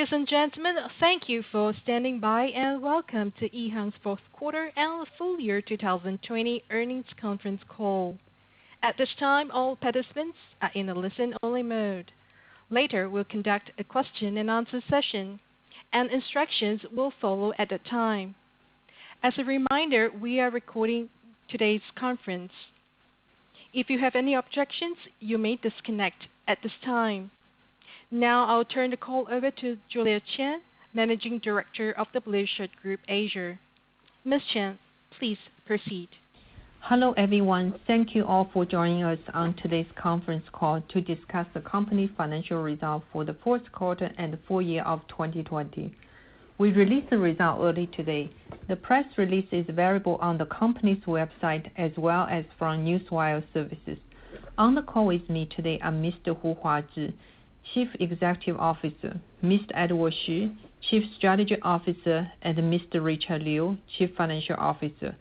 Ladies and gentlemen, thank you for standing by, and welcome to EHang's fourth quarter and full year 2020 earnings conference call. At this time, all participants are in a listen-only mode. Later, we'll conduct a question-and-answer session, and instructions will follow at that time. As a reminder, we are recording today's conference. If you have any objections, you may disconnect at this time. Now I'll turn the call over to Julia Chen, Managing Director of the Blueshirt Group Asia. Ms. Chen, please proceed. Hello, everyone. Thank you all for joining us on today's conference call to discuss the company's financial results for the fourth quarter and full year of 2020. We released the result early today. The press release is available on the company's website as well as from Newswire services. On the call with me today are Mr. Hu Huazhi, Chief Executive Officer, Mr. Edward Xu, Chief Strategy Officer, and Mr. Richard Liu, Chief Financial Officer.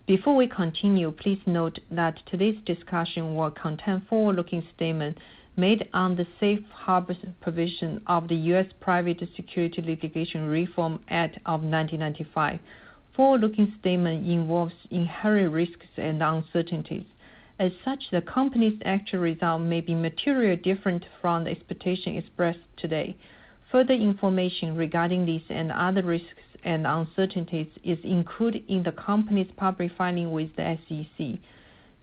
Before we continue, please note that today's discussion will contain forward-looking statements made on the safe harbor provision of the U.S. Private Securities Litigation Reform Act of 1995. Forward-looking statement involves inherent risks and uncertainties. As such, the company's actual result may be materially different from the expectation expressed today. Further information regarding these and other risks and uncertainties is included in the company's public filing with the SEC.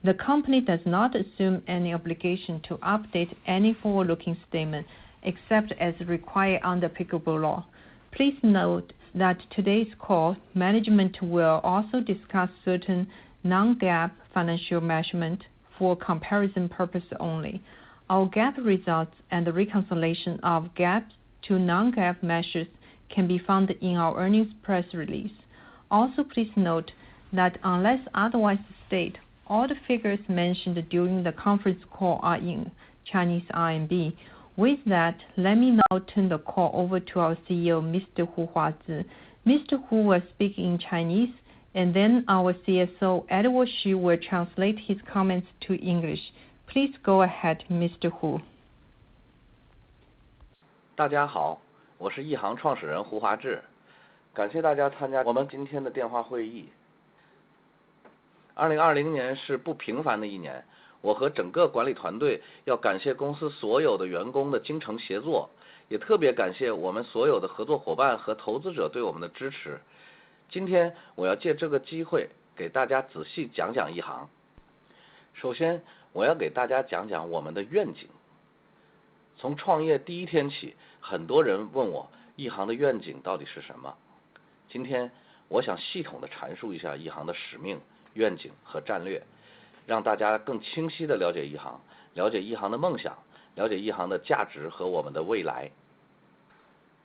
The company does not assume any obligation to update any forward-looking statement except as required under applicable law. Please note that today's call, management will also discuss certain non-GAAP financial measurement for comparison purpose only. Our GAAP results and the reconciliation of GAAP to non-GAAP measures can be found in our earnings press release. Also, please note that unless otherwise stated, all the figures mentioned during the conference call are in Chinese RMB. With that, let me now turn the call over to our CEO, Mr. Hu Huazhi. Mr. Hu will speak in Chinese, and then our CSO, Edward Xu, will translate his comments to English. Please go ahead, Mr. Hu. 大家好，我是一航创始人胡华志，感谢大家参加我们今天的电话会议。2020年是不平凡的一年，我和整个管理团队要感谢公司所有的员工的精诚协作，也特别感谢我们所有的合作伙伴和投资者对我们的支持。今天我要借这个机会给大家仔细讲讲一航。首先，我要给大家讲讲我们的愿景。从创业第一天起，很多人问我一航的愿景到底是什么。今天我想系统的阐述一下一航的使命、愿景和战略，让大家更清晰的了解一航，了解一航的梦想，了解一航的价值和我们的未来。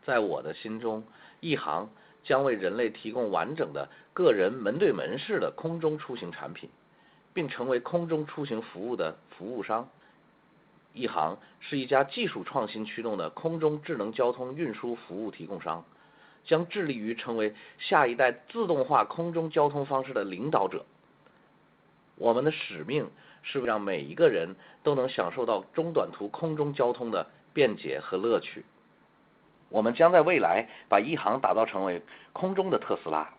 在我的心中，一航将为人类提供完整的个人门对门式的空中出行产品，并成为空中出行服务的服务商。一航是一家技术创新驱动的空中智能交通运输服务提供商，将致力于成为下一代自动化空中交通方式的领导者。我们的使命是让每一个人都能享受到中短途空中交通的便捷和乐趣。我们将在未来把一航打造成为空中的特斯拉，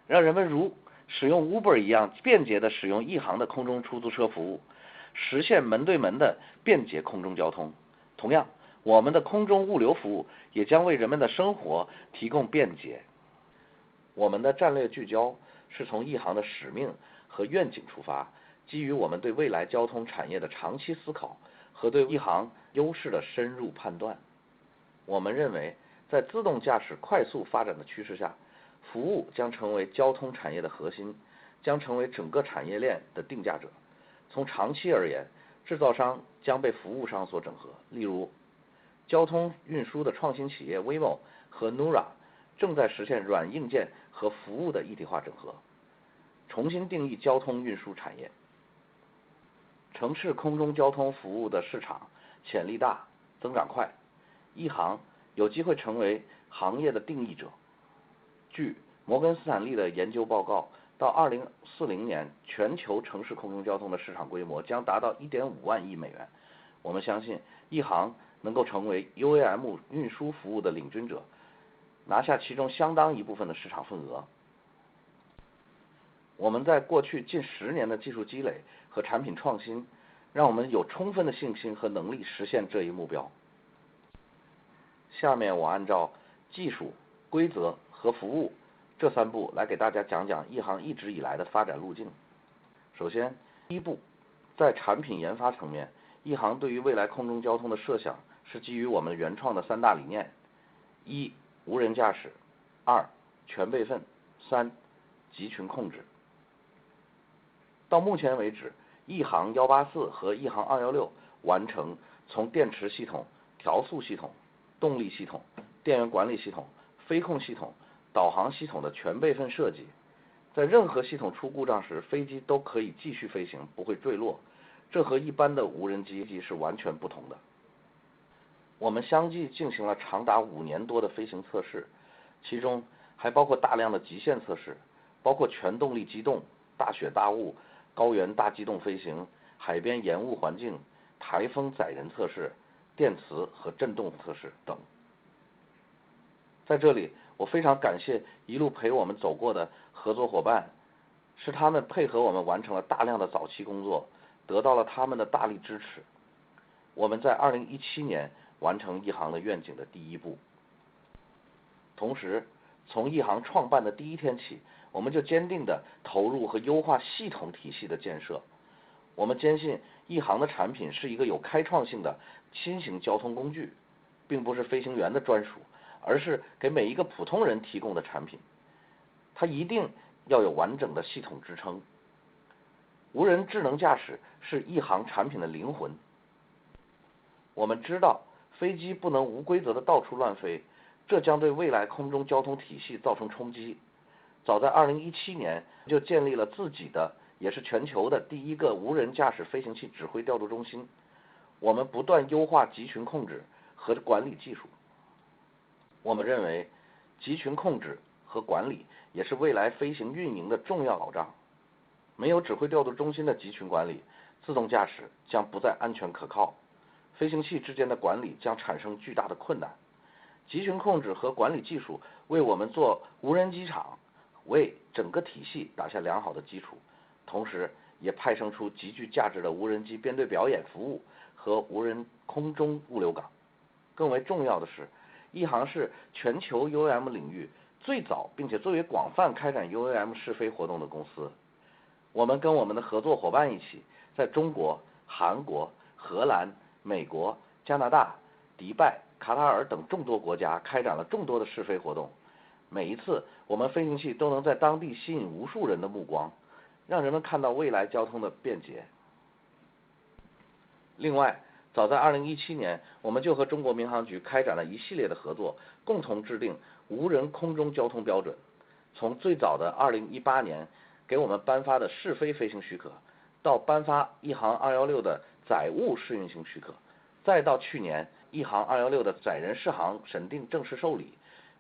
让人们如使用 Uber 一样便捷地使用一航的空中出租车服务，实现门对门的便捷空中交通。同样，我们的空中物流服务也将为人们的生活提供便捷。我们的战略聚焦是从一航的使命和愿景出发，基于我们对未来交通产业的长期思考和对一航优势的深入判断。我们认为，在自动驾驶快速发展的趋势下，服务将成为交通产业的核心，将成为整个产业链的定价者。从长期而言，制造商将被服务商所整合。例如，交通运输的创新企业 Waymo 和 Nura 正在实现软硬件和服务的一体化整合，重新定义交通运输产业。城市空中交通服务的市场潜力大，增长快，一航有机会成为行业的定义者。据摩根斯坦利的研究报告，到2040年，全球城市空中交通的市场规模将达到1.5万亿美元。我们相信一航能够成为 UAM 运输服务的领军者，拿下其中相当一部分的市场份额。我们在过去近10年的技术积累和产品创新，让我们有充分的信心和能力实现这一目标。下面我按照技术、规则和服务这3步来给大家讲讲一航一直以来的发展路径。首先，第一步，在产品研发层面，一航对于未来空中交通的设想是基于我们原创的3大理念：1、无人驾驶；2、全备份；3、集群控制。到目前为止，一航184和一航216完成从电池系统、调速系统、动力系统、电源管理系统、飞控系统、导航系统的全备份设计。在任何系统出故障时，飞机都可以继续飞行，不会坠落。这和一般的无人机是完全不同的。我们相继进行了长达5年多的飞行测试，其中还包括大量的极限测试，包括全动力机动、大雪大雾、高原大机动飞行、海边盐雾环境、台风载人测试、电磁和振动测试等。在这里，我非常感谢一路陪我们走过的合作伙伴，是他们配合我们完成了大量的早期工作，得到了他们的大力支持。我们在2017年完成一航的愿景的第1步。同时，从一航创办的第1天起，我们就坚定地投入和优化系统体系的建设。我们坚信一航的产品是一个有开创性的新型交通工具，并不是飞行员的专属，而是给每一个普通人提供的产品。它一定要有完整的系统支撑。无人智能驾驶是一航产品的灵魂。我们知道飞机不能无规则的到处乱飞，这将对未来空中交通体系造成冲击。早在2017年就建立了自己的，也是全球的第1个无人驾驶飞行器指挥调度中心。我们不断优化集群控制和管理技术。我们认为，集群控制和管理也是未来飞行运营的重要保障。没有指挥调度中心的集群管理，自动驾驶将不再安全可靠，飞行器之间的管理将产生巨大的困难。集群控制和管理技术为我们做无人机场，为整个体系打下良好的基础，同时也派生出极具价值的无人机编队表演服务和无人空中物流港。更为重要的是，一航是全球 UAM 领域最早并且最为广泛开展 UAM 试飞活动的公司。我们跟我们的合作伙伴一起，在中国、韩国、荷兰、美国、加拿大、迪拜、卡塔尔等众多国家开展了众多的试飞活动。每一次，我们飞行器都能在当地吸引无数人的目光，让人们看到未来交通的便捷。另外，早在2017年，我们就和中国民航局开展了一系列的合作，共同制定无人空中交通标准。从最早的2018年给我们颁发的试飞飞行许可，到颁发一航216的载物试运行许可，再到去年一航216的载人试航审定正式受理，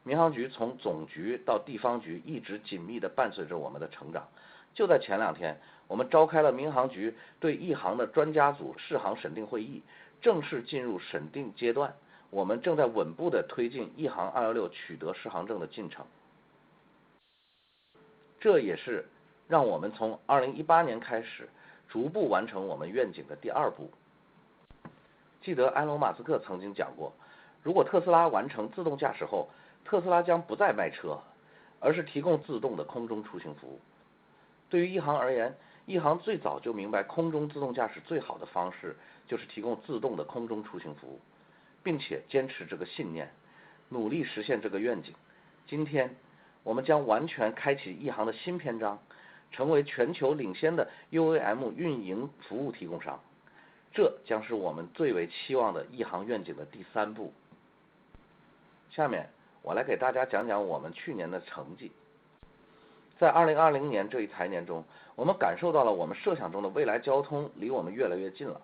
民航局从总局到地方局一直紧密地伴随着我们的成长。就在前2天，我们召开了民航局对一航的专家组试航审定会议，正式进入审定阶段。我们正在稳步地推进一航216取得试航证的进程。这也是让我们从2018年开始逐步完成我们愿景的第2步。记得埃隆·马斯克曾经讲过，如果特斯拉完成自动驾驶后，特斯拉将不再卖车，而是提供自动的空中出行服务。对于一航而言，一航最早就明白空中自动驾驶最好的方式就是提供自动的空中出行服务，并且坚持这个信念，努力实现这个愿景。今天，我们将完全开启一航的新篇章，成为全球领先的 UAM 运营服务提供商。这将是我们最为期望的一航愿景的第3步。下面我来给大家讲讲我们去年的成绩。在2020年这一财年中，我们感受到了我们设想中的未来交通离我们越来越近了。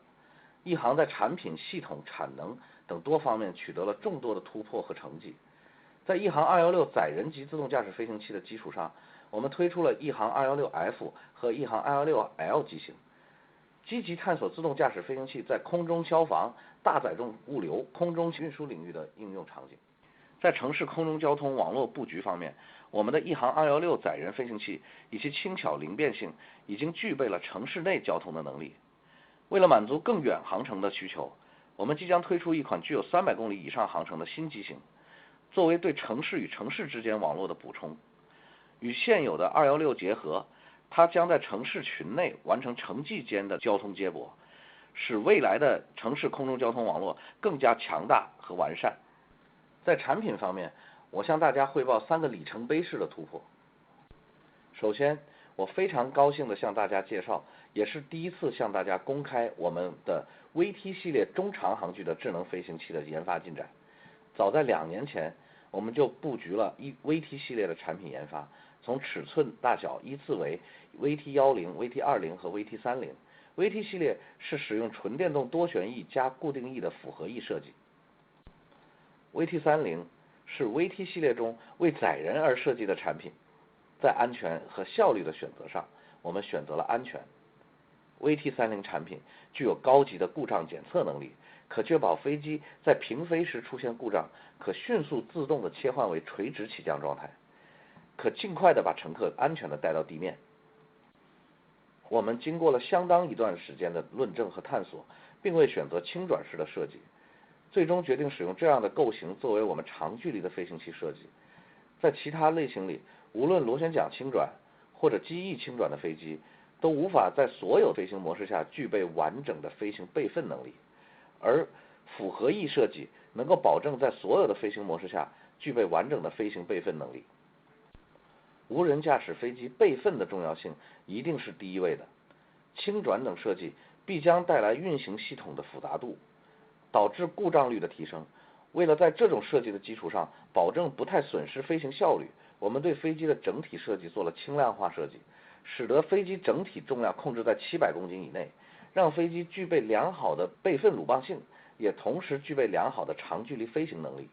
一航在产品、系统、产能等多方面取得了众多的突破和成绩。在一航216载人级自动驾驶飞行器的基础上，我们推出了一航216F 和一航216L 机型，积极探索自动驾驶飞行器在空中消防、大载重物流、空中运输领域的应用场景。在城市空中交通网络布局方面，我们的EHang216载人飞行器以其轻巧灵便性，已经具备了城市内交通的能力。为了满足更远航程的需求，我们即将推出一款具有300公里以上航程的新机型，作为对城市与城市之间网络的补充。与现有的216结合，它将在城市群内完成城际间的交通接驳，使未来的城市空中交通网络更加强大和完善。在产品方面，我向大家汇报3个里程碑式的突破。首先，我非常高兴地向大家介绍，也是第一次向大家公开我们的 VT 系列中长航距的智能飞行器的研发进展。早在2年前，我们就布局了VT 系列的产品研发，从尺寸大小依次为 VT10、VT20 和 VT30。VT 系列是使用纯电动多旋翼加固定翼的复合翼设计。VT30 是 VT 系列中为载人而设计的产品，在安全和效率的选择上，我们选择了安全。VT30 产品具有高级的故障检测能力，可确保飞机在平飞时出现故障，可迅速自动的切换为垂直起降状态，可尽快的把乘客安全的带到地面。我们经过了相当一段时间的论证和探索，并未选择轻转式的设计，最终决定使用这样的构型作为我们长距离的飞行器设计。在其他类型里，无论螺旋桨轻转或者机翼轻转的飞机，都无法在所有飞行模式下具备完整的飞行备份能力，而复合翼设计能够保证在所有的飞行模式下具备完整的飞行备份能力。无人驾驶飞机备份的重要性一定是第一位的。轻转等设计必将带来运行系统的复杂度，导致故障率的提升。为了在这种设计的基础上保证不太损失飞行效率，我们对飞机的整体设计做了轻量化设计，使得飞机整体重量控制在700公斤以内，让飞机具备良好的备份鲁棒性，也同时具备良好的长距离飞行能力。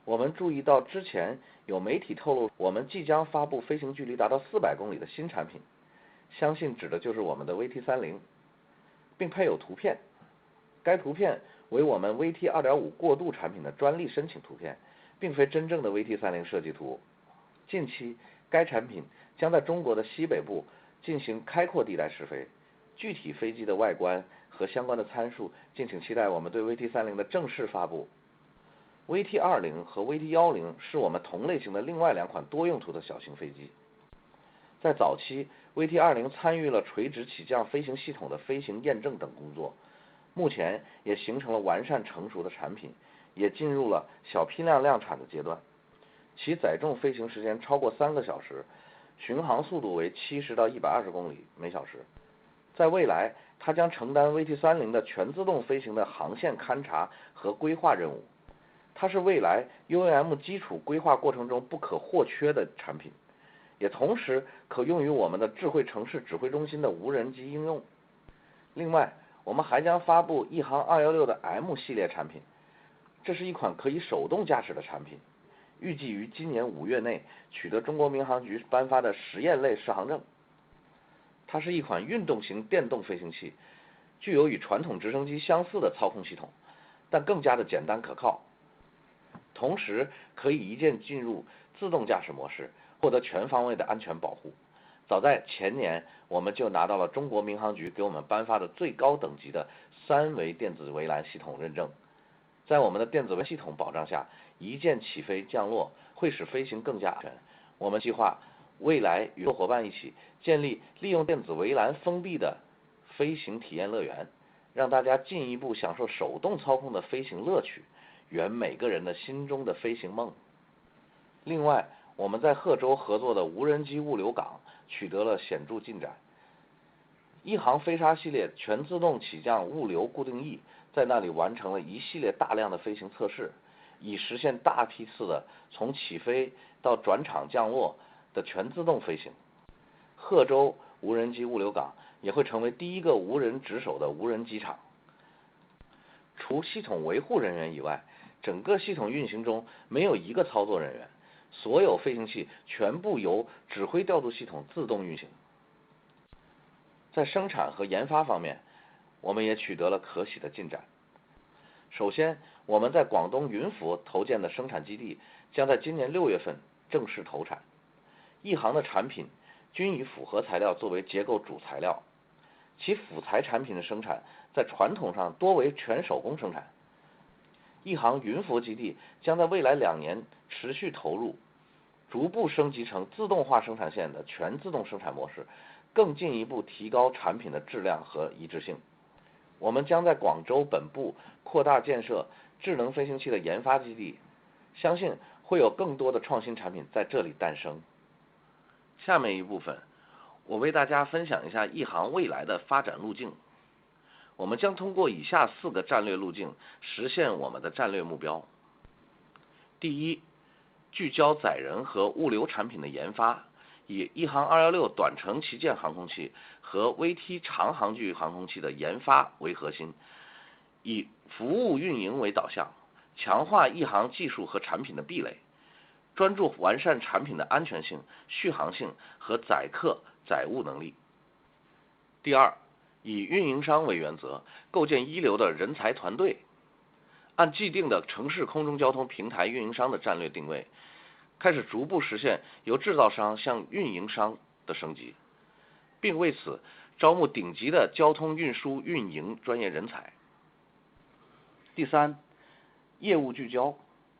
我们注意到之前有媒体透露，我们即将发布飞行距离达到400公里的新产品，相信指的就是我们的 VT30， 并配有图片。该图片为我们 VT2.5 过渡产品的专利申请图片，并非真正的 VT30 设计图。近期，该产品将在中国的西北部进行开阔地带试飞，具体飞机的外观和相关的参数，敬请期待我们对 VT30 的正式发布。VT20 和 VT10是我们同类型的另外2款多用途的小型飞机。在早期， VT20 参与了垂直起降飞行系统的飞行验证等工作，目前也形成了完善成熟的产品，也进入了小批量量产的阶段。其载重飞行时间超过3个小时，巡航速度为70到120公里每小时。在未来，它将承担 VT30 的全自动飞行的航线勘察和规划任务。它是未来 UAM 基础规划过程中不可或缺的产品，也同时可用于我们的智慧城市指挥中心的无人机应用。另外，我们还将发布EHang 216的 M 系列产品，这是一款可以手动驾驶的产品，预计于今年5月内取得中国民航局颁发的实验类适航证。它是一款运动型电动飞行器，具有与传统直升机相似的操控系统，但更加的简单可靠，同时可以一键进入自动驾驶模式，获得全方位的安全保护。早在前年，我们就拿到了中国民航局给我们颁发的最高等级的3维电子围栏系统认证。在我们的电子围系统保障下，一键起飞降落会使飞行更加安全。我们计划未来与伙伴一起建立利用电子围栏封闭的飞行体验乐园，让大家进一步享受手动操控的飞行乐趣，圆每个人的心中的飞行梦。另外，我们在贺州合作的无人机物流港取得了显著进展。EHang飞鲨系列全自动起降物流固定翼在那里完成了一系列大量的飞行测试，以实现大批次的从起飞到转场降落的全自动飞行。贺州无人机物流港也会成为第一个无人值守的无人机场。除系统维护人员以外，整个系统运行中没有一个操作人员，所有飞行器全部由指挥调度系统自动运行。在生产和研发方面，我们也取得了可喜的进展。首先，我们在广东云浮投建的生产基地将在今年6月份正式投产。一航的产品均以复合材料作为结构主材料，其辅材产品的生产在传统上多为全手工生产。一航云浮基地将在未来2年持续投入，逐步升级成自动化生产线的全自动生产模式，更进一步提高产品的质量和一致性。我们将在广州本部扩大建设智能飞行器的研发基地，相信会有更多的创新产品在这里诞生。下面一部分，我为大家分享一下一航未来的发展路径。我们将通过以下4个战略路径实现我们的战略目标。第一，聚焦载人和物流产品的研发，以一航216短程旗舰航空器和 VT 长航距航空器的研发为核心，以服务运营为导向，强化一航技术和产品的壁垒，专注完善产品的安全性、续航性和载客载物能力。第二，以运营商为原则，构建一流的人才团队，按既定的城市空中交通平台运营商的战略定位，开始逐步实现由制造商向运营商的升级，并为此招募顶级的交通运输运营专业人才。第三，业务聚焦，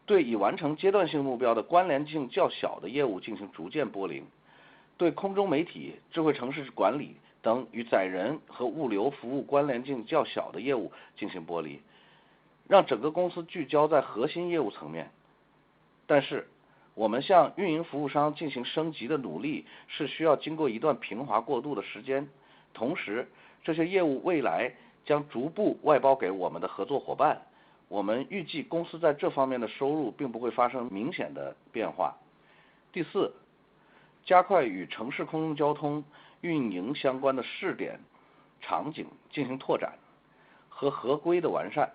对已完成阶段性目标的关联性较小的业务进行逐渐剥离，对空中媒体、智慧城市管理等与载人和物流服务关联性较小的业务进行剥离，让整个公司聚焦在核心业务层面。但是，我们向运营服务商进行升级的努力是需要经过一段平滑过渡的时间，同时，这些业务未来将逐步外包给我们的合作伙伴。我们预计公司在这方面的收入并不会发生明显的变化。第四，加快与城市空中交通运营相关的试点场景进行拓展和合规的完善，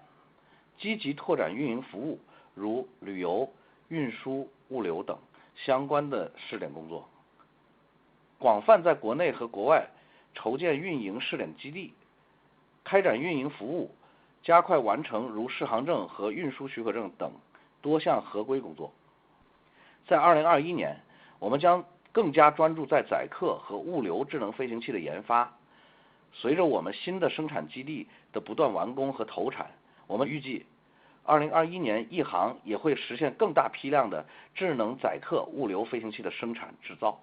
积极拓展运营服务，如旅游、运输、物流等相关的试点工作，广泛在国内和国外筹建运营试点基地，开展运营服务，加快完成如适航证和运输许可证等多项合规工作。在2021年，我们将更加专注在载客和物流智能飞行器的研发。随着我们新的生产基地的不断完工和投产，我们预计2021年一航也会实现更大批量的智能载客物流飞行器的生产制造。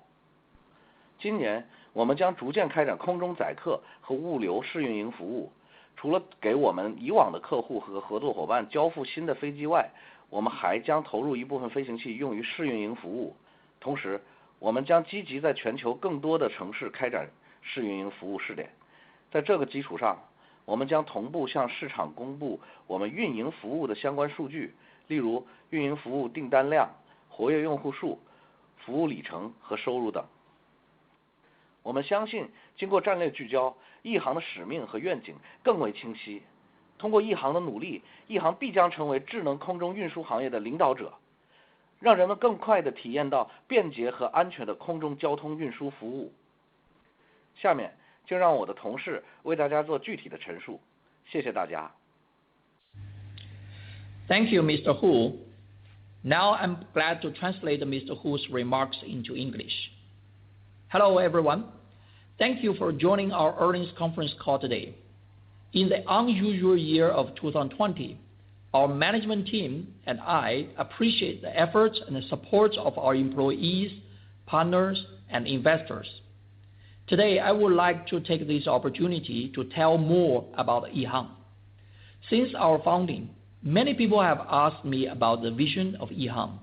今年我们将逐渐开展空中载客和物流试运营服务，除了给我们以往的客户和合作伙伴交付新的飞机外，我们还将投入一部分飞行器用于试运营服务。同时，我们将积极在全球更多的城市开展试运营服务试点。在这个基础上，我们将同步向市场公布我们运营服务的相关数据，例如运营服务订单量、活跃用户数、服务里程和收入等。我们相信，经过战略聚焦，一航的使命和愿景更为清晰。通过一航的努力，一航必将成为智能空中运输行业的领导者，让人们更快地体验到便捷和安全的空中交通运输服务。下面就让我的同事为大家做具体的陈述。谢谢大家。Thank you, Mr. Hu. Now I'm glad to translate Mr. Hu's remarks into English. Hello, everyone. Thank you for joining our earnings conference call today. In the unusual year of 2020, our management team and I appreciate the efforts and the support of our employees, partners, and investors. Today, I would like to take this opportunity to tell more about EHang. Since our founding, many people have asked me about the vision of EHang.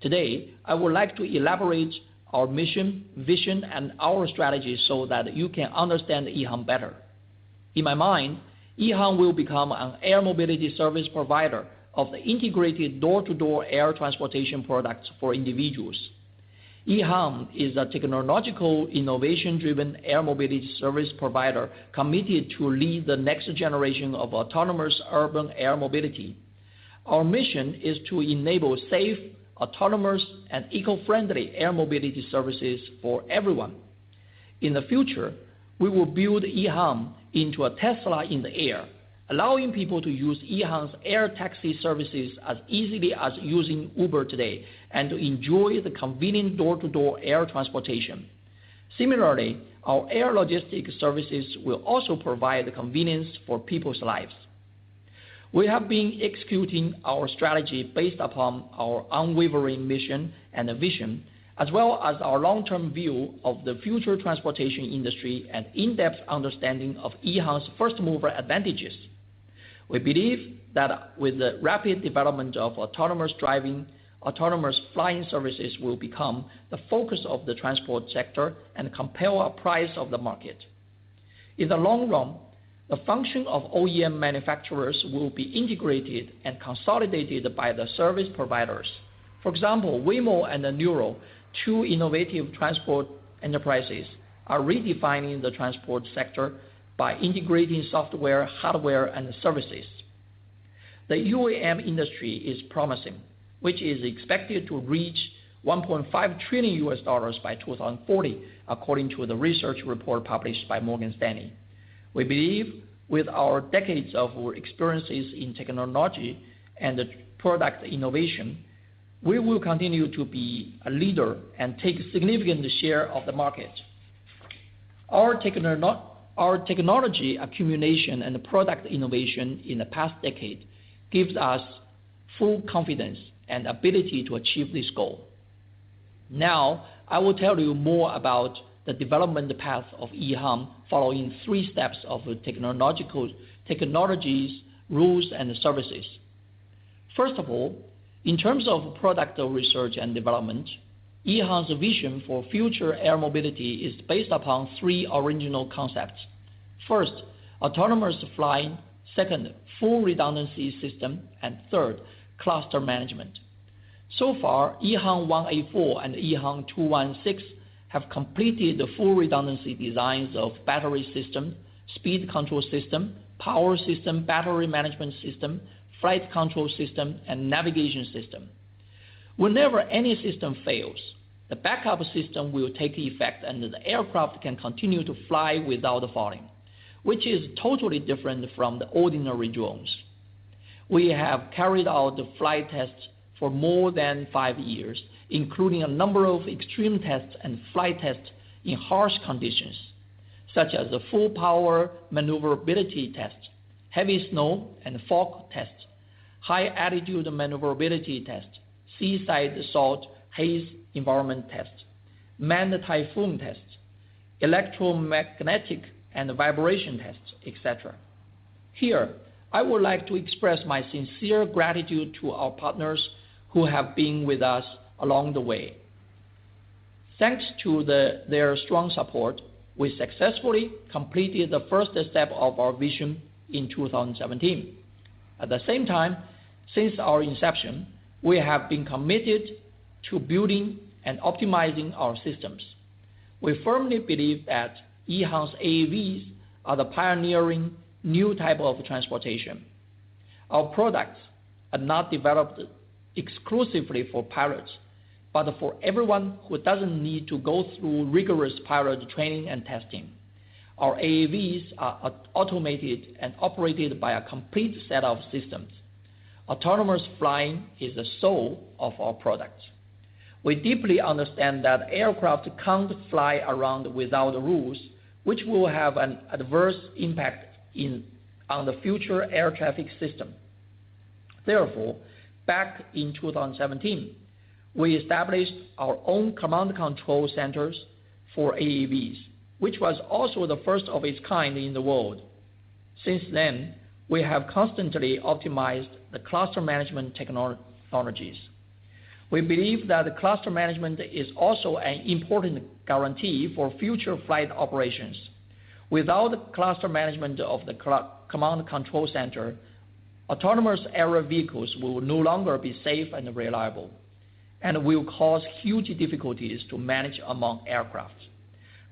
Today, I would like to elaborate our mission, vision, and our strategy so that you can understand EHang better. In my mind, EHang will become an air mobility service provider of the integrated door-to-door air transportation products for individuals. EHang is a technological innovation-driven air mobility service provider committed to lead the next generation of autonomous urban air mobility. Our mission is to enable safe, autonomous, and eco-friendly air mobility services for everyone. In the future, we will build EHang into a Tesla in the air, allowing people to use EHang's air taxi services as easily as using Uber today and to enjoy the convenient door-to-door air transportation. Similarly, our air logistics services will also provide convenience for people's lives. We have been executing our strategy based upon our unwavering mission and vision, as well as our long-term view of the future transportation industry and in-depth understanding of EHang's first-mover advantages. We believe that with the rapid development of autonomous driving, autonomous flying services will become the focus of the transport sector and compel a price of the market. In the long run, the function of OEM manufacturers will be integrated and consolidated by the service providers. For example, Waymo and Nuro, two innovative transport enterprises, are redefining the transport sector by integrating software, hardware, and services. The UAM industry is promising, which is expected to reach $1.5 trillion by 2040, according to the research report published by Morgan Stanley. We believe with our decades of experiences in technology and product innovation, we will continue to be a leader and take a significant share of the market. Our technology accumulation and product innovation in the past decade gives us full confidence and ability to achieve this goal. Now, I will tell you more about the development path of EHang following 3 steps of technologies, rules, and services. First of all, in terms of product research and development, EHang's vision for future air mobility is based upon 3 original concepts. First, autonomous flying. Second, full redundancy system. And third, cluster management. So far, EHang 184 and EHang 216 have completed the full redundancy designs of battery system, speed control system, power system, battery management system, flight control system, and navigation system. Whenever any system fails, the backup system will take effect and the aircraft can continue to fly without falling, which is totally different from the ordinary drones. We have carried out the flight tests for more than 5 years, including a number of extreme tests and flight tests in harsh conditions, such as the full power maneuverability test, heavy snow and fog test, high altitude maneuverability test, seaside salt haze environment test, manned typhoon test, electromagnetic and vibration tests, etc. Here, I would like to express my sincere gratitude to our partners who have been with us along the way. Thanks to their strong support, we successfully completed the first step of our vision in 2017. At the same time, since our inception, we have been committed to building and optimizing our systems. We firmly believe that EHang's AAVs are the pioneering new type of transportation. Our products are not developed exclusively for pilots, but for everyone who doesn't need to go through rigorous pilot training and testing. Our AAVs are automated and operated by a complete set of systems. Autonomous flying is the soul of our products. We deeply understand that aircraft can't fly around without rules, which will have an adverse impact on the future air traffic system. Therefore, back in 2017, we established our own command control centers for AAVs, which was also the first of its kind in the world. Since then, we have constantly optimized the cluster management technologies. We believe that the cluster management is also an important guarantee for future flight operations. Without the cluster management of the command control center, autonomous aerial vehicles will no longer be safe and reliable, and will cause huge difficulties to manage among aircraft.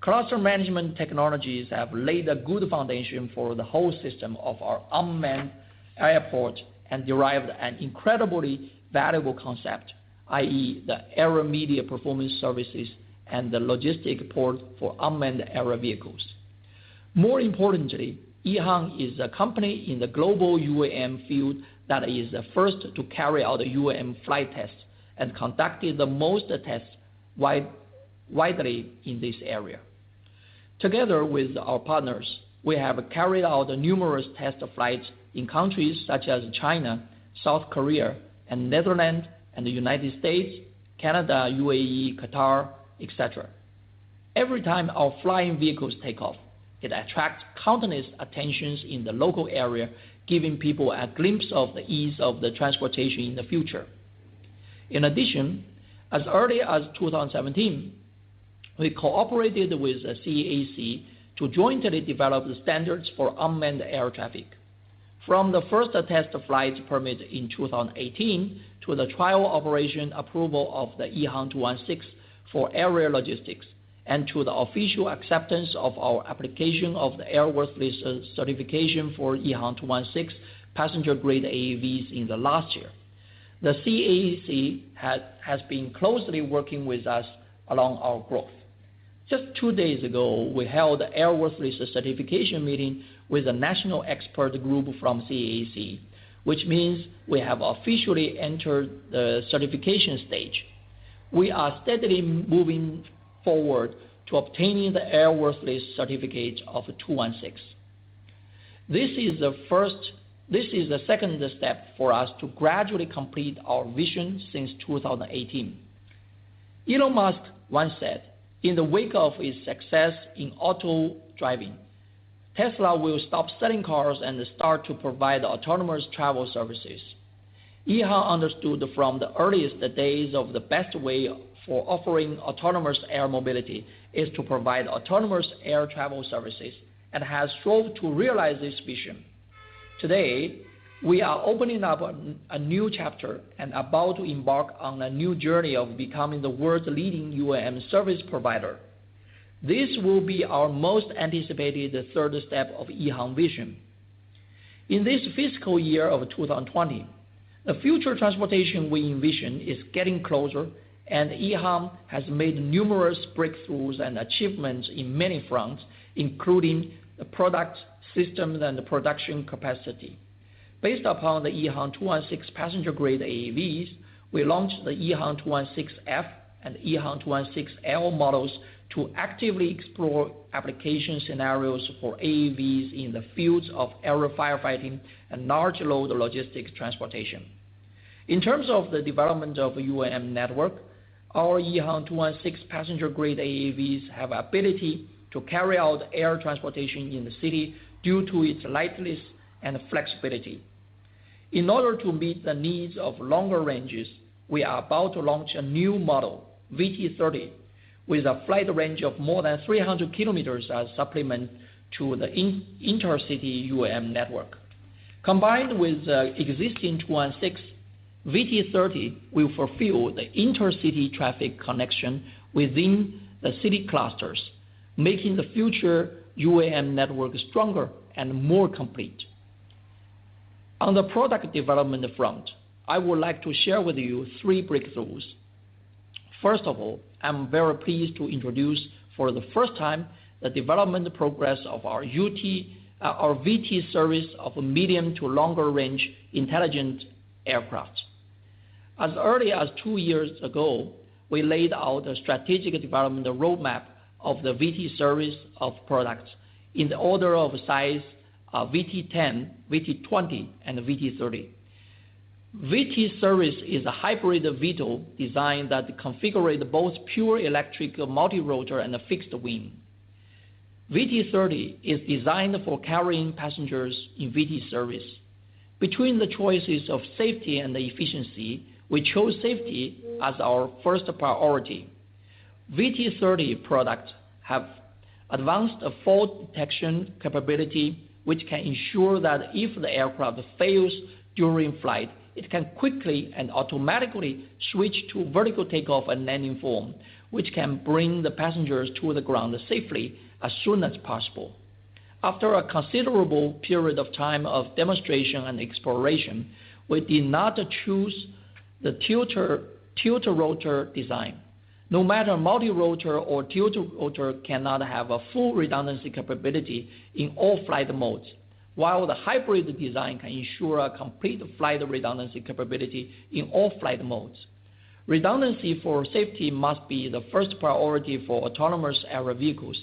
Cluster management technologies have laid a good foundation for the whole system of our unmanned airport and derived an incredibly valuable concept, i.e. the aerial media performance services and the logistic port for unmanned aerial vehicles. More importantly, EHang is a company in the global UAM field that is the first to carry out UAM flight tests and conducted the most tests widely in this area. Together with our partners, we have carried out numerous test flights in countries such as China, South Korea, and Netherlands, and the United States, Canada, UAE, Qatar, etc. Every time our flying vehicles take off, it attracts countless attentions in the local area, giving people a glimpse of the ease of the transportation in the future. In addition, as early as 2017, we cooperated with the CAAC to jointly develop the standards for unmanned air traffic. From the first test flight permit in 2018 to the trial operation approval of the EHang 216 for aerial logistics, and to the official acceptance of our application of the airworthiness certification for EHang 216 passenger-grade AAVs in the last year. The CAAC has been closely working with us along our growth. Just 2 days ago, we held an airworthiness certification meeting with a national expert group from CAAC, which means we have officially entered the certification stage. We are steadily moving forward to obtaining the airworthiness certificate of 216. This is the second step for us to gradually complete our vision since 2018. Elon Musk once said, in the wake of its success in auto driving, Tesla will stop selling cars and start to provide autonomous travel services. EHang understood from the earliest days of the best way for offering autonomous air mobility is to provide autonomous air travel services and has strove to realize this vision. Today, we are opening up a new chapter and about to embark on a new journey of becoming the world's leading UAM service provider. This will be our most anticipated third step of EHang vision. In this fiscal year of 2020, the future transportation we envision is getting closer, and EHang has made numerous breakthroughs and achievements in many fronts, including the product, systems, and the production capacity. Based upon the EHang 216 passenger-grade AAVs, we launched the EHang 216F and EHang 216L models to actively explore application scenarios for AAVs in the fields of aerial firefighting and large load logistics transportation. In terms of the development of UAM network, our EHang 216 passenger-grade AAVs have ability to carry out air transportation in the city due to its lightness and flexibility. In order to meet the needs of longer ranges, we are about to launch a new model, VT30, with a flight range of more than 300 kilometers as supplement to the intercity UAM network. Combined with the existing 216, VT30 will fulfill the intercity traffic connection within the city clusters, making the future UAM network stronger and more complete. On the product development front, I would like to share with you 3 breakthroughs. First of all, I'm very pleased to introduce for the first time the development progress of our VT series of medium to longer range intelligent aircraft. As early as 2 years ago, we laid out a strategic development roadmap of the VT series of products in the order of size VT10, VT20, and VT30. VT series is a hybrid VTOL design that configures both pure electric multi-rotor and a fixed wing. VT30 is designed for carrying passengers in VT series. Between the choices of safety and efficiency, we chose safety as our first priority. VT30 products have advanced fault detection capability, which can ensure that if the aircraft fails during flight, it can quickly and automatically switch to vertical takeoff and landing form, which can bring the passengers to the ground safely as soon as possible. After a considerable period of time of demonstration and exploration, we did not choose the tiltrotor design. No matter multi-rotor or tilt-rotor cannot have a full redundancy capability in all flight modes, while the hybrid design can ensure a complete flight redundancy capability in all flight modes. Redundancy for safety must be the first priority for autonomous aerial vehicles.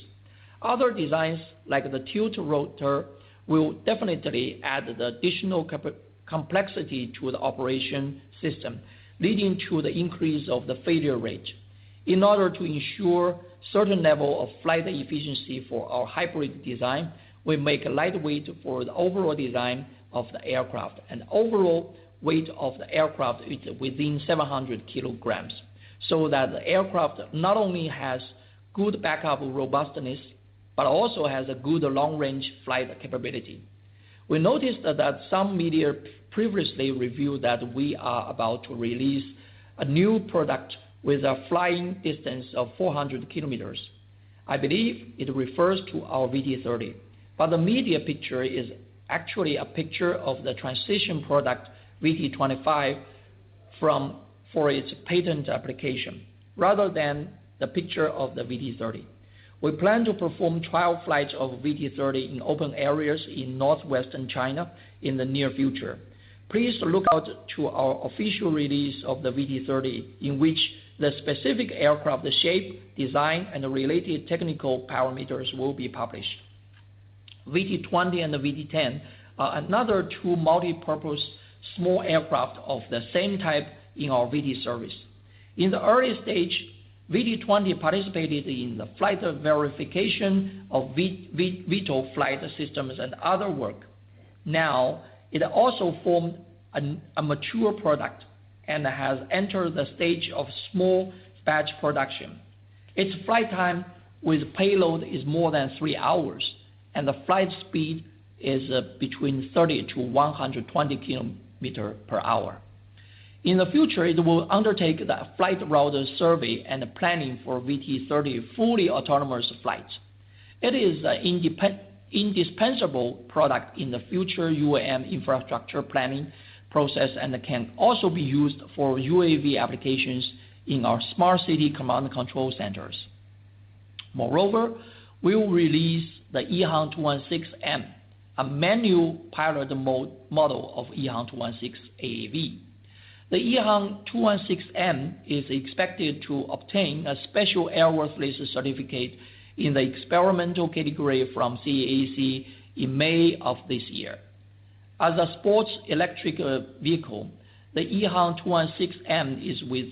Other designs like the tilt-rotor will definitely add the additional complexity to the operation system, leading to the increase of the failure rate. In order to ensure certain level of flight efficiency for our hybrid design, we make lightweight for the overall design of the aircraft, and overall weight of the aircraft is within 700 kilograms, so that the aircraft not only has good backup robustness, but also has a good long-range flight capability. We noticed that some media previously reviewed that we are about to release a new product with a flying distance of 400 kilometers. I believe it refers to our VT-30, but the media picture is actually a picture of the transition product VT-25 for its patent application, rather than the picture of the VT-30. We plan to perform trial flights of VT-30 in open areas in northwestern China in the near future. Please look out to our official release of the VT-30, in which the specific aircraft shape, design, and related technical parameters will be published. VT-20 and the VT-10 are another two multi-purpose small aircraft of the same type in our VT service. In the early stage, VT-20 participated in the flight verification of VTOL flight systems and other work. Now, it also formed a mature product and has entered the stage of small batch production. Its flight time with payload is more than 3 hours, and the flight speed is between 30 to 120 km per hour. In the future, it will undertake the flight route survey and planning for VT-30 fully autonomous flights. It is an indispensable product in the future UAM infrastructure planning process and can also be used for UAV applications in our smart city command and control centers. Moreover, we will release the EHang 216M, a manual pilot mode model of EHang 216 AAV. The EHang 216M is expected to obtain a special airworthiness certificate in the experimental category from CAAC in May of this year. As a sports electric vehicle, the EHang 216M is with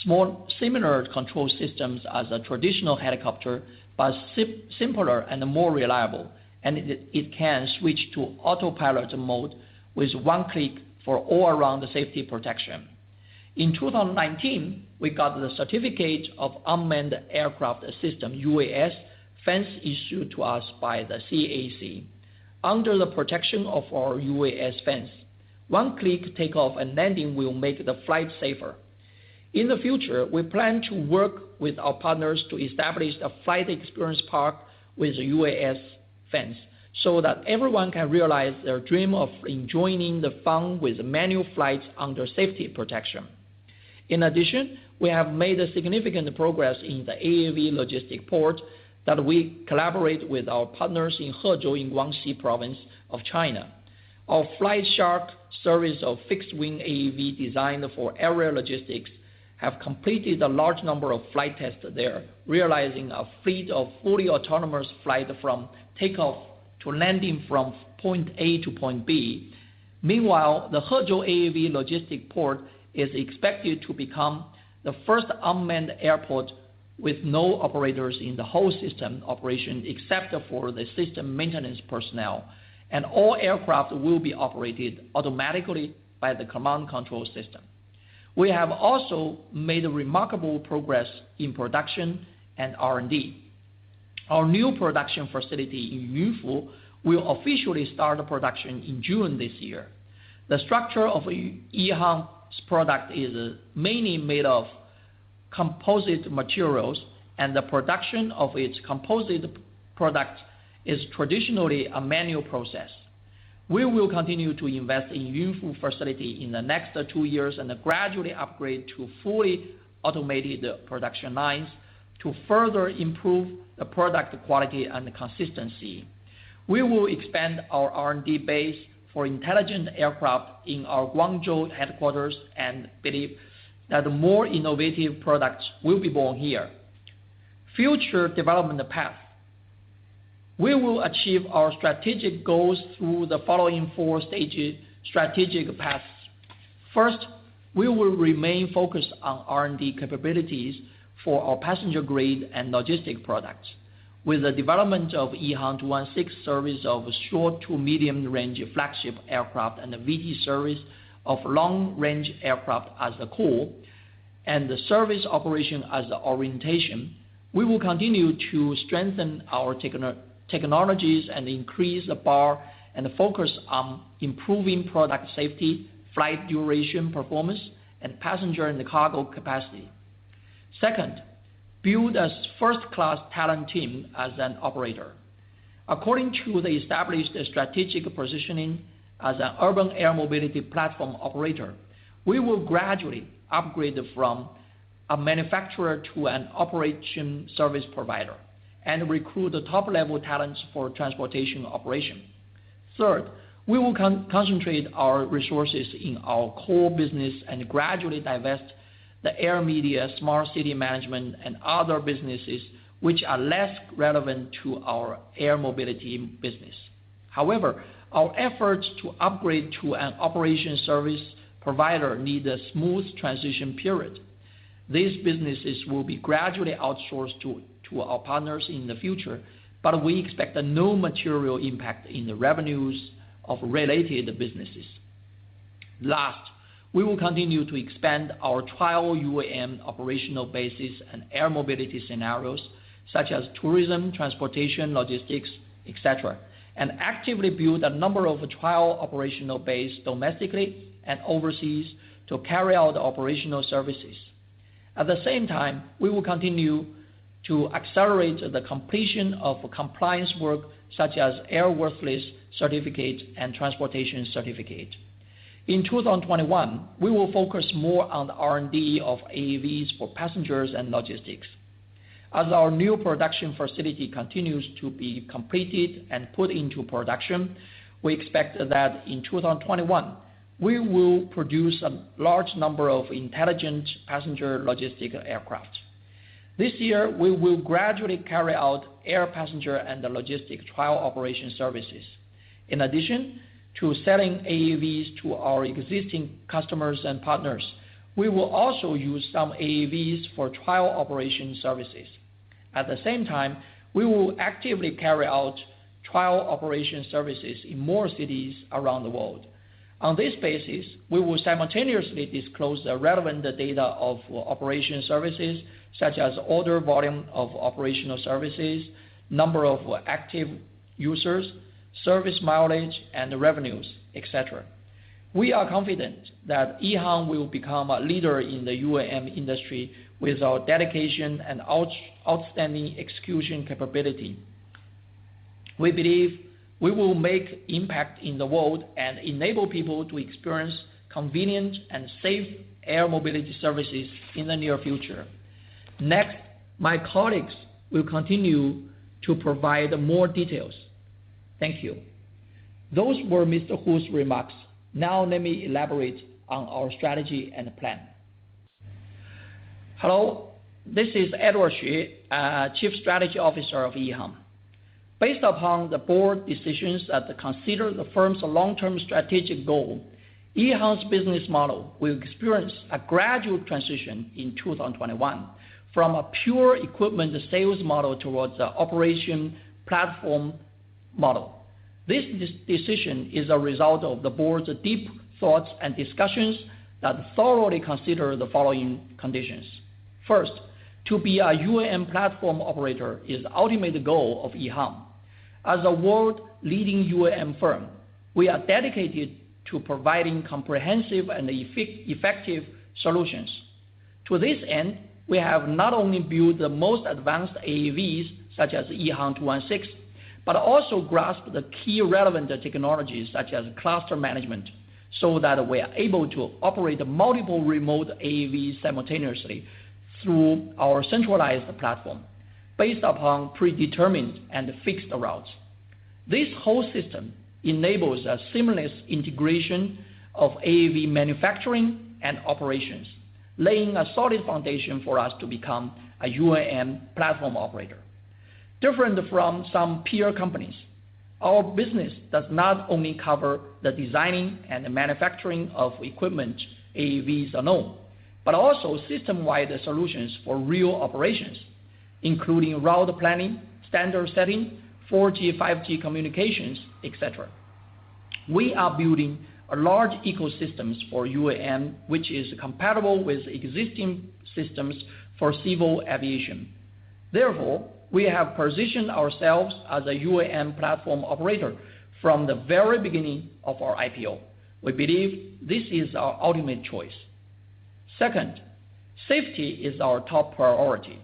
small similar control systems as a traditional helicopter, but simpler and more reliable, and it can switch to autopilot mode with one click for all-around safety protection. In 2019, we got the Certificate of Unmanned Aircraft System UAS fence issued to us by the CAAC. Under the protection of our UAS fence, one-click takeoff and landing will make the flight safer. In the future, we plan to work with our partners to establish a flight experience park with a UAS fence, so that everyone can realize their dream of enjoying the fun with manual flights under safety protection. In addition, we have made significant progress in the AAV logistic port that we collaborate with our partners in Hezhou in Guangxi province of China. Our Flight Shark series of fixed-wing AAV designed for aerial logistics have completed a large number of flight tests there, realizing a fleet of fully autonomous flight from takeoff to landing from point A to point B. Meanwhile, the Hezhou AAV logistic port is expected to become the first unmanned airport with no operators in the whole system operation except for the system maintenance personnel, and all aircraft will be operated automatically by the command control system. We have also made remarkable progress in production and R&D. Our new production facility in Yunfu will officially start production in June this year. The structure of EHang's product is mainly made of composite materials, and the production of its composite product is traditionally a manual process. We will continue to invest in Yunfu facility in the next 2 years and gradually upgrade to fully automated production lines to further improve the product quality and consistency. We will expand our R&D base for intelligent aircraft in our Guangzhou headquarters and believe that more innovative products will be born here. Future development path. We will achieve our strategic goals through the following 4-stage strategic paths. First, we will remain focused on R&D capabilities for our passenger-grade and logistic products, with the development of EHang 216 series of short to medium-range flagship aircraft and the VT series of long-range aircraft as the core, and the service operation as the orientation. We will continue to strengthen our technologies and increase the bar and focus on improving product safety, flight duration performance, and passenger and cargo capacity. Second, build a first-class talent team as an operator. According to the established strategic positioning as an urban air mobility platform operator, we will gradually upgrade from a manufacturer to an operation service provider and recruit the top-level talents for transportation operation. Third, we will concentrate our resources in our core business and gradually divest the air media, smart city management, and other businesses which are less relevant to our air mobility business. However, our efforts to upgrade to an operation service provider need a smooth transition period. These businesses will be gradually outsourced to our partners in the future, but we expect no material impact in the revenues of related businesses. Last, we will continue to expand our trial UAM operational bases and air mobility scenarios such as tourism, transportation, logistics, etc., and actively build a number of trial operational bases domestically and overseas to carry out operational services. At the same time, we will continue to accelerate the completion of compliance work such as airworthiness certificate and transportation certificate. In 2021, we will focus more on the R&D of AAVs for passengers and logistics. As our new production facility continues to be completed and put into production, we expect that in 2021, we will produce a large number of intelligent passenger logistic aircraft. This year, we will gradually carry out air passenger and logistic trial operation services. In addition to selling AAVs to our existing customers and partners, we will also use some AAVs for trial operation services. At the same time, we will actively carry out trial operation services in more cities around the world. On this basis, we will simultaneously disclose the relevant data of operation services, such as order volume of operational services, number of active users, service mileage, and revenues, etc. We are confident that EHang will become a leader in the UAM industry with our dedication and outstanding execution capability. We believe we will make impact in the world and enable people to experience convenient and safe air mobility services in the near future. Next, my colleagues will continue to provide more details. Thank you. Those were Mr. Hu's remarks. Now let me elaborate on our strategy and plan. Hello, this is Edward Xu, Chief Strategy Officer of EHang. Based upon the board decisions that consider the firm's long-term strategic goal, EHang's business model will experience a gradual transition in 2021 from a pure equipment sales model towards an operation platform model. This decision is a result of the board's deep thoughts and discussions that thoroughly consider the following conditions. First, to be a UAM platform operator is the ultimate goal of EHang. As a world-leading UAM firm, we are dedicated to providing comprehensive and effective solutions. To this end, we have not only built the most advanced AAVs, such as EHang 216, but also grasped the key relevant technologies such as cluster management, so that we are able to operate multiple remote AAVs simultaneously through our centralized platform based upon predetermined and fixed routes. This whole system enables a seamless integration of AAV manufacturing and operations, laying a solid foundation for us to become a UAM platform operator. Different from some peer companies, our business does not only cover the designing and the manufacturing of equipment AAVs alone, but also system-wide solutions for real operations, including route planning, standard setting, 4G, 5G communications, etc. We are building a large ecosystem for UAM, which is compatible with existing systems for civil aviation. Therefore, we have positioned ourselves as a UAM platform operator from the very beginning of our IPO. We believe this is our ultimate choice. Second, safety is our top priority.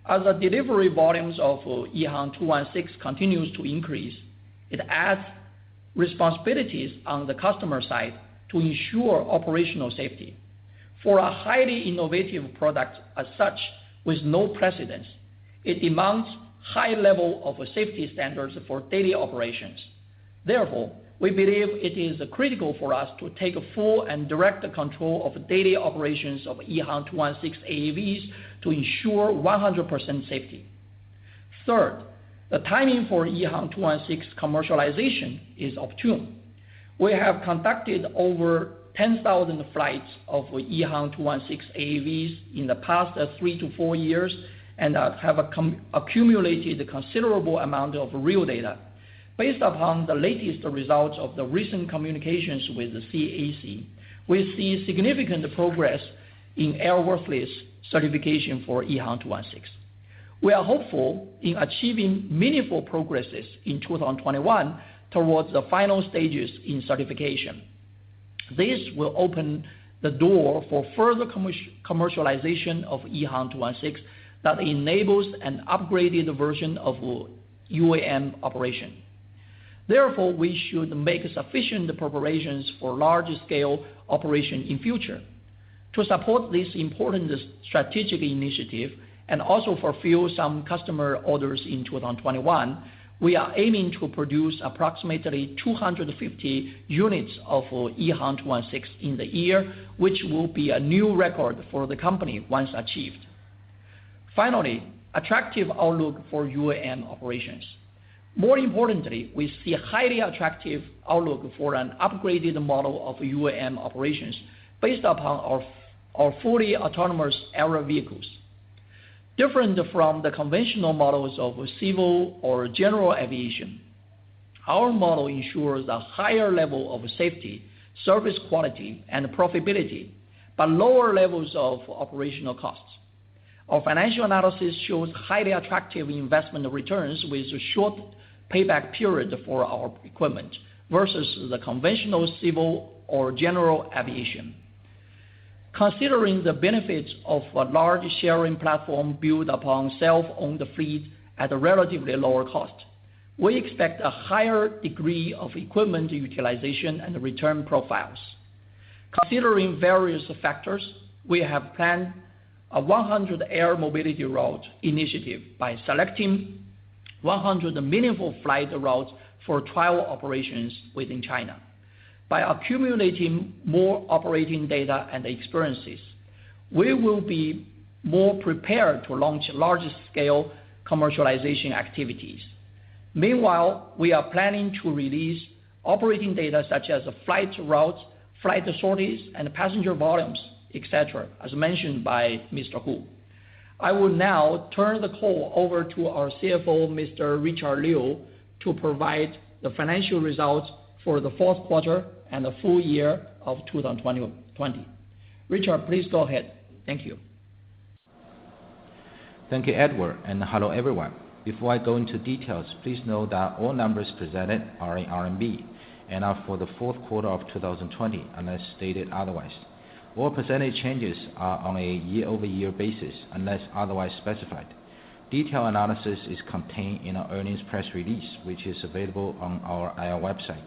As the delivery volumes of EHang 216 continues to increase, it adds responsibilities on the customer side to ensure operational safety. For a highly innovative product as such with no precedence, it demands high level of safety standards for daily operations. Therefore, we believe it is critical for us to take full and direct control of daily operations of EHang 216 AAVs to ensure 100% safety. Third, the timing for EHang 216 commercialization is opportune. We have conducted over 10,000 flights of EHang 216 AAVs in the past 3 to 4 years and have accumulated a considerable amount of real data. Based upon the latest results of the recent communications with the CAC, we see significant progress in airworthiness certification for EHang 216. We are hopeful in achieving meaningful progresses in 2021 towards the final stages in certification. This will open the door for further commercialization of EHang 216 that enables an upgraded version of UAM operation. Therefore, we should make sufficient preparations for large-scale operation in future. To support this important strategic initiative and also fulfill some customer orders in 2021, we are aiming to produce approximately 250 units of EHang 216 in the year, which will be a new record for the company once achieved. Finally, attractive outlook for UAM operations. More importantly, we see a highly attractive outlook for an upgraded model of UAM operations based upon our fully autonomous aerial vehicles. Different from the conventional models of civil or general aviation, our model ensures a higher level of safety, service quality, and profitability, but lower levels of operational costs. Our financial analysis shows highly attractive investment returns with a short payback period for our equipment versus the conventional civil or general aviation. Considering the benefits of a large sharing platform built upon self-owned fleet at a relatively lower cost, we expect a higher degree of equipment utilization and return profiles. Considering various factors, we have planned a 100 air mobility route initiative by selecting 100 meaningful flight routes for trial operations within China. By accumulating more operating data and experiences, we will be more prepared to launch large-scale commercialization activities. Meanwhile, we are planning to release operating data such as flight routes, flight sorties, and passenger volumes, etc., as mentioned by Mr. Hu. I will now turn the call over to our CFO, Mr. Richard Liu, to provide the financial results for the fourth quarter and the full year of 2020. Richard, please go ahead. Thank you. Thank you, Edward, and hello everyone. Before I go into details, please know that all numbers presented are in RMB and are for the fourth quarter of 2020 unless stated otherwise. All percentage changes are on a year-over-year basis unless otherwise specified. Detailed analysis is contained in our earnings press release, which is available on our IR website.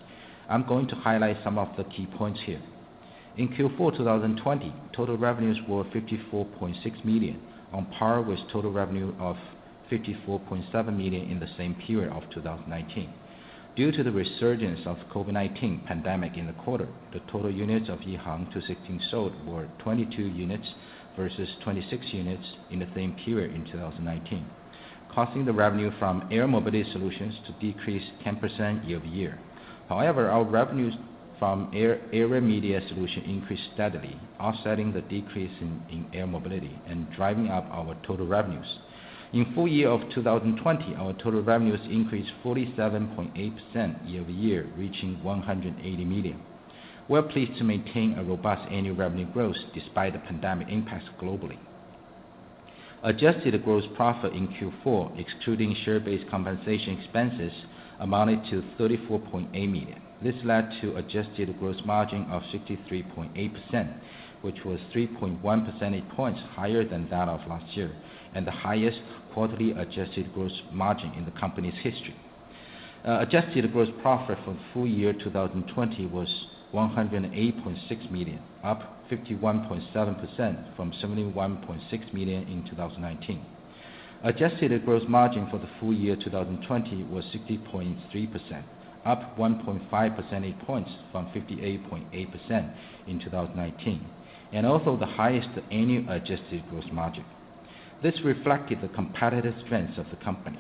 I'm going to highlight some of the key points here. In Q4 2020, total revenues were 54.6 million, on par with total revenue of 54.7 million in the same period of 2019. Due to the resurgence of COVID-19 pandemic in the quarter, the total units of EHang 216 sold were 22 units versus 26 units in the same period in 2019, causing the revenue from air mobility solutions to decrease 10% year-over-year. However, our revenues from area media solution increased steadily, offsetting the decrease in air mobility and driving up our total revenues. In full year of 2020, our total revenues increased 47.8% year-over-year, reaching 180 million. We're pleased to maintain a robust annual revenue growth despite the pandemic impacts globally. Adjusted gross profit in Q4, excluding share-based compensation expenses, amounted to 34.8 million. This led to adjusted gross margin of 63.8%, which was 3.1 percentage points higher than that of last year, and the highest quarterly adjusted gross margin in the company's history. Adjusted gross profit for the full year 2020 was 108.6 million, up 51.7% from 71.6 million in 2019. Adjusted gross margin for the full year 2020 was 60.3%, up 1.5 percentage points from 58.8% in 2019, and also the highest annual adjusted gross margin. This reflected the competitive strengths of the company.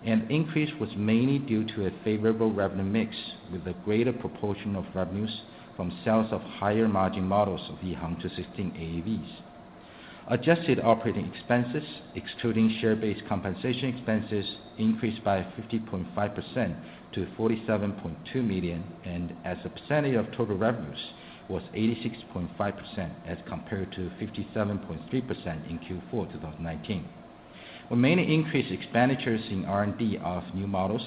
An increase was mainly due to a favorable revenue mix with a greater proportion of revenues from sales of higher margin models of EHang 216 AAVs. Adjusted operating expenses, excluding share-based compensation expenses, increased by 50.5% to 47.2 million, and as a percentage of total revenues was 86.5% as compared to 57.3% in Q4 2019. We mainly increased expenditures in R&D of new models,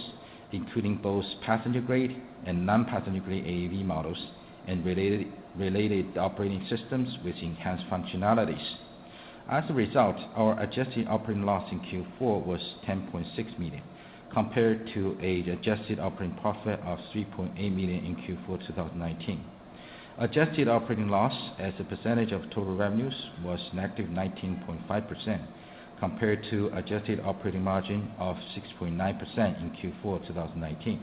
including both passenger grade and non-passenger grade AAV models, and related operating systems with enhanced functionalities. As a result, our adjusted operating loss in Q4 was 10.6 million, compared to an adjusted operating profit of 3.8 million in Q4 2019. Adjusted operating loss as a percentage of total revenues was negative 19.5%, compared to adjusted operating margin of 6.9% in Q4 2019.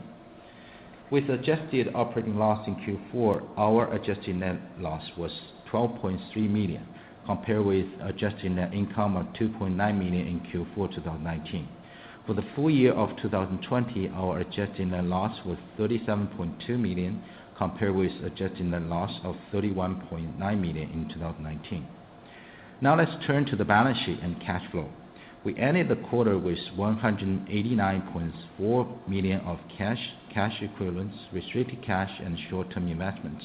With adjusted operating loss in Q4, our adjusted net loss was 12.3 million, compared with adjusted net income of 2.9 million in Q4 2019. For the full year of 2020, our adjusted net loss was 37.2 million, compared with adjusted net loss of 31.9 million in 2019. Now let's turn to the balance sheet and cash flow. We ended the quarter with 189.4 million of cash equivalents, restricted cash, and short-term investments.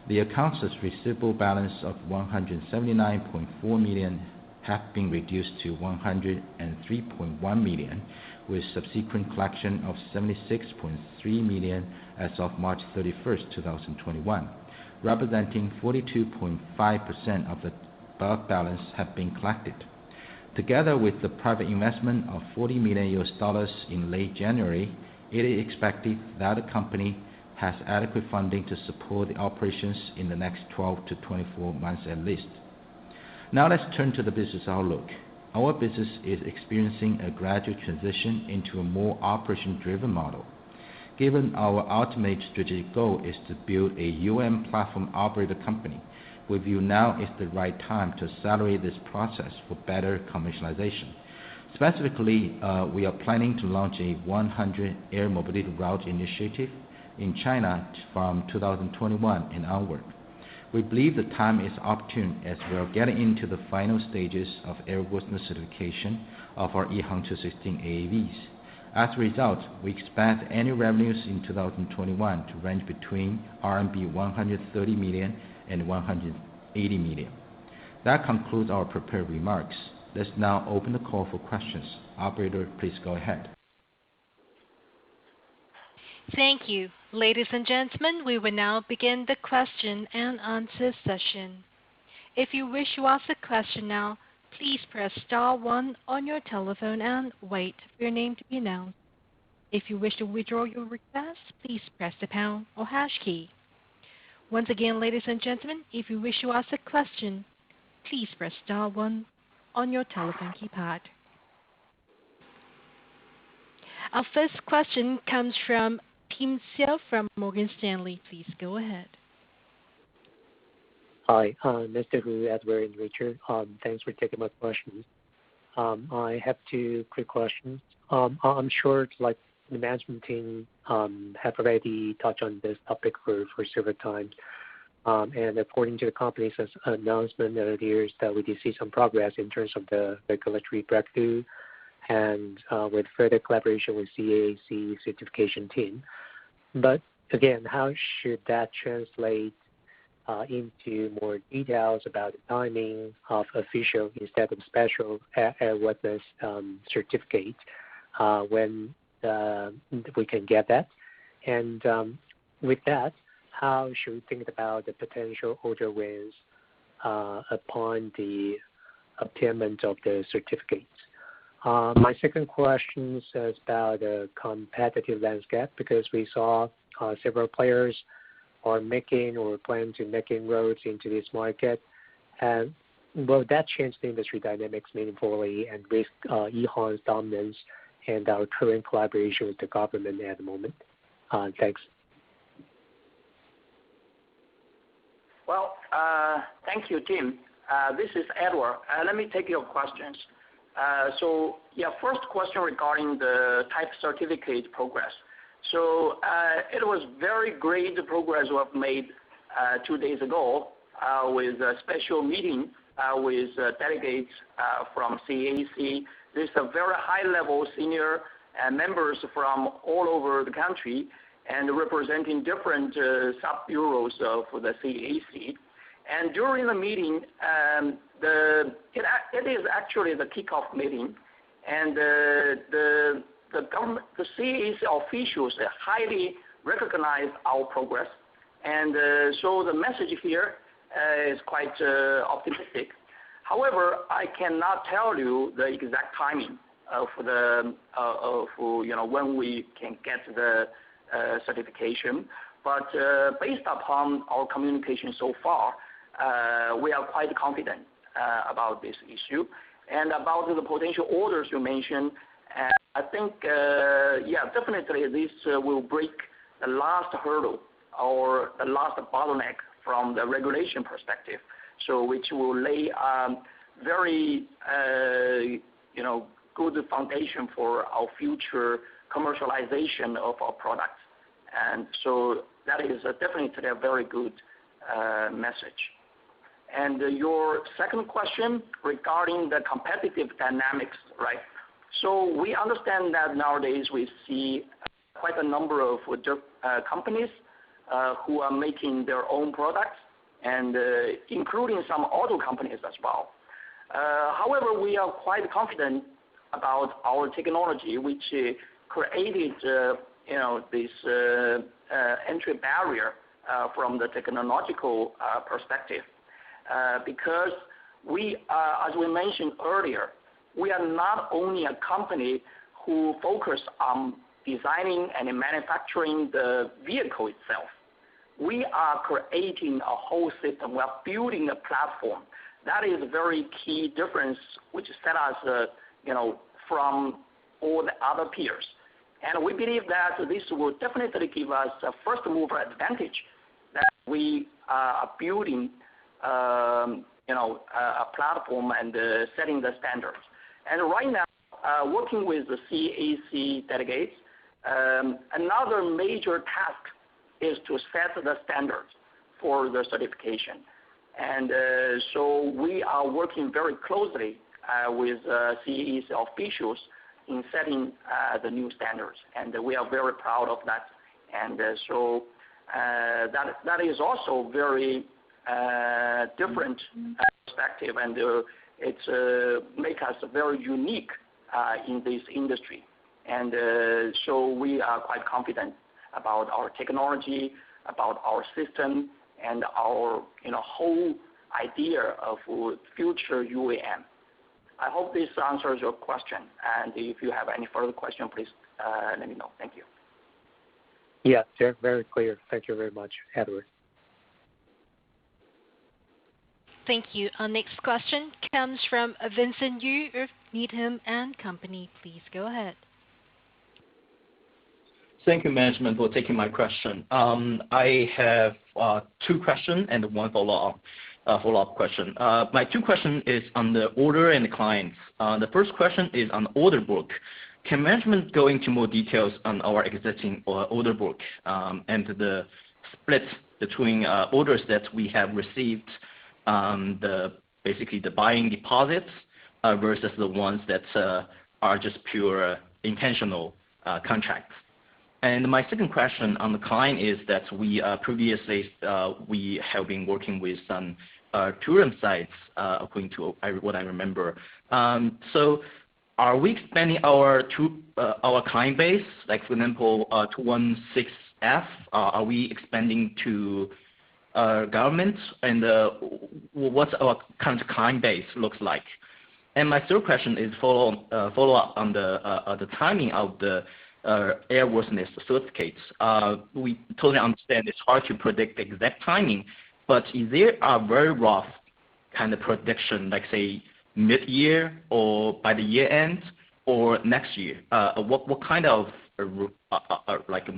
The accounts receivable balance of 179.4 million have been reduced to 103.1 million, with subsequent collection of 76.3 million as of March 31st, 2021, representing 42.5% of the above balance have been collected. Together with the private investment of $40 million in late January, it is expected that the company has adequate funding to support the operations in the next 12 to 24 months at least. Now let's turn to the business outlook. Our business is experiencing a gradual transition into a more operation-driven model. Given our ultimate strategic goal is to build a platform operator company, we view now is the right time to accelerate this process for better commercialization. Specifically, we are planning to launch a 100 air mobility route initiative in China from 2021 and onward. We believe the time is opportune as we are getting into the final stages of airworthiness certification of our EHang 216 AAVs. As a result, we expect annual revenues in 2021 to range between RMB 130 million and 180 million. That concludes our prepared remarks. Let's now open the call for questions. Operator, please go ahead. Thank you. Ladies and gentlemen, we will now begin the question and answer session. If you wish to ask a question now, please press star one on your telephone and wait for your name to be announced. If you wish to withdraw your request, please press the pound or hash key. Once again, ladies and gentlemen, if you wish to ask a question, please press star one on your telephone keypad. Our first question comes from Tim Hsiao from Morgan Stanley. Please go ahead. Hi, Mr. Hu, Edward, and Richard. Thanks for taking my questions. I have two quick questions. I'm sure like the management team have already touched on this topic for several times. And according to the company's announcement earlier, is that we did see some progress in terms of the regulatory breakthrough and with further collaboration with CAAC certification team. But again, how should that translate into more details about the timing of official instead of special airworthiness certificate when we can get that? And with that, how should we think about the potential order wins upon the obtainment of the certificates? My second question is about the competitive landscape because we saw several players are making or plan to make inroads into this market. And will that change the industry dynamics meaningfully and risk EHang's dominance and our current collaboration with the government at the moment? Thanks. Well, thank you, Tim. This is Edward. Let me take your questions. First question regarding the type certificate progress. So it was very great progress we have made 2 days ago with a special meeting with delegates from CAAC. There's a very high-level senior members from all over the country and representing different sub-bureaus for the CAAC. And during the meeting, it is actually the kickoff meeting, and the CAAC officials highly recognize our progress, and so the message here is quite optimistic. However, I cannot tell you the exact timing of when we can get the certification, but based upon our communication so far, we are quite confident about this issue. And about the potential orders you mentioned, I think, definitely this will break the last hurdle or the last bottleneck from the regulation perspective, so which will lay very, good foundation for our future commercialization of our products. And so that is definitely a very good message. And your second question regarding the competitive dynamics, right? So we understand that nowadays we see quite a number of companies who are making their own products, and including some auto companies as well. However, we are quite confident about our technology, which created this entry barrier from the technological perspective. Because we, as we mentioned earlier, we are not only a company who focus on designing and manufacturing the vehicle itself. We are creating a whole system. We are building a platform. That is a very key difference, which set us, from all the other peers. And we believe that this will definitely give us a first mover advantage that we are building a platform and setting the standards. And right now, working with the CAAC delegates, another major task is to set the standards for the certification. And so we are working very closely with CAAC officials in setting the new standards, and we are very proud of that. And so that is also very different perspective, and it's make us very unique in this industry. And so we are quite confident about our technology, about our system, and our whole idea of future UAM. I hope this answers your question, and if you have any further question, please let me know. Thank you. Yeah, very clear. Thank you very much, Edward. Thank you. Our next question comes from Vincent Yu of Needham & Company. Please go ahead. Thank you, management, for taking my question. I have two questions and one follow-up question. My two questions is on the order and the clients. The first question is on order book. Can management go into more details on our existing order book, and the split between orders that we have received, basically the buying deposits, versus the ones that are just pure intentional contracts? And my second question on the client is that we previously we have been working with some tourism sites, according to what I remember. So are we expanding our client base, like for example, 216F? Are we expanding to governments, and what's our current client base looks like? And my third question is follow up on the timing of the airworthiness certificates. We totally understand it's hard to predict the exact timing, but is there a very rough kind of prediction, like say mid-year or by the year end or next year? What kind of like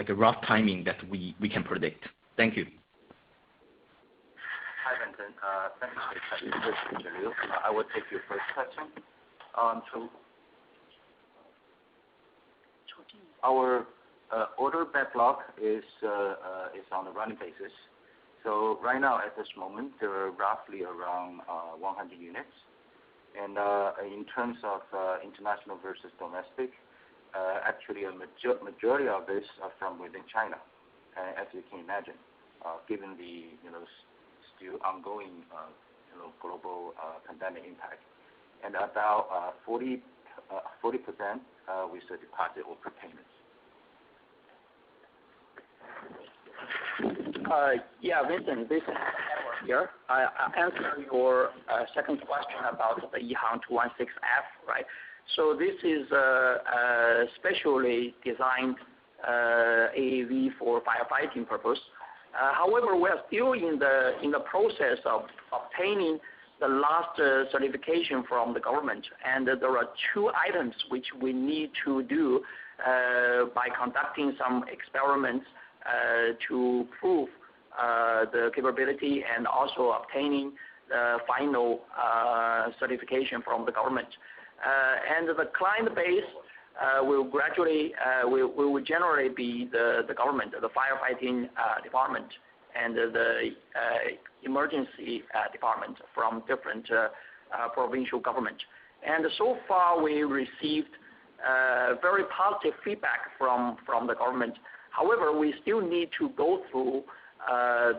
a rough timing that we can predict? Thank you. Hi, Vincent. Thanks for the question. This is Liu. I will take your first question. So our order backlog is on a running basis. So right now at this moment there are roughly around 100 units, and in terms of international versus domestic, actually a majority of this are from within China, as you can imagine, given the still ongoing global pandemic impact, and about 40% with the deposit or prepayments. Yeah, Vincent, this is Edward here. I'll answer your second question about the EHang 216F, right? So this is a specially designed AAV for firefighting purpose. However, we are still in the process of obtaining the last certification from the government, and there are two items which we need to do by conducting some experiments to prove the capability and also obtaining the final certification from the government. And the client base will generally be the government, the firefighting department, and the emergency department from different provincial government. And so far we received very positive feedback from the government. However, we still need to go through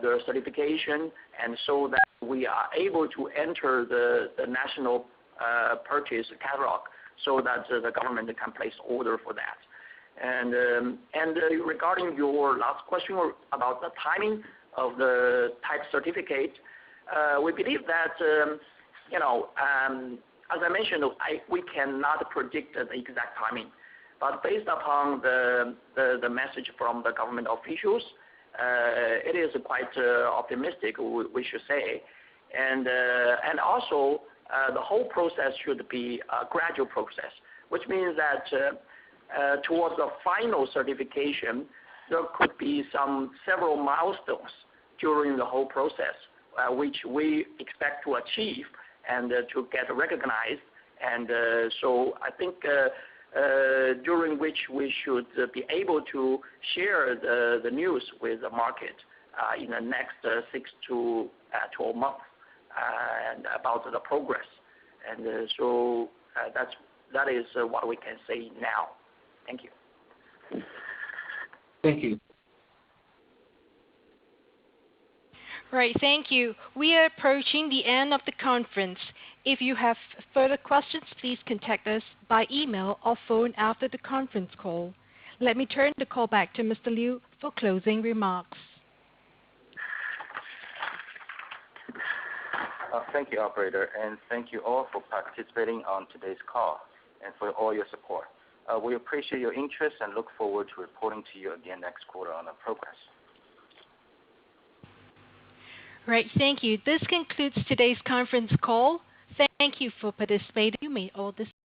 the certification, and so that we are able to enter the national purchase catalog, so that the government can place order for that. And regarding your last question about the timing of the type certificate, we believe that as I mentioned, we cannot predict the exact timing, but based upon the message from the government officials, it is quite optimistic, we should say, and also the whole process should be a gradual process, which means that towards the final certification, there could be several milestones during the whole process, which we expect to achieve and to get recognized, and so I think during which we should be able to share the news with the market in the next 6 to 12 months and about the progress. And so that is what we can say now. Thank you. Thank you. Right, thank you. We are approaching the end of the conference. If you have further questions, please contact us by email or phone after the conference call. Let me turn the call back to Mr. Liu for closing remarks. Thank you, operator, and thank you all for participating on today's call and for all your support. We appreciate your interest and look forward to reporting to you again next quarter on our progress. Right. Thank you. This concludes today's conference call. Thank you for participating. You may all disconnect.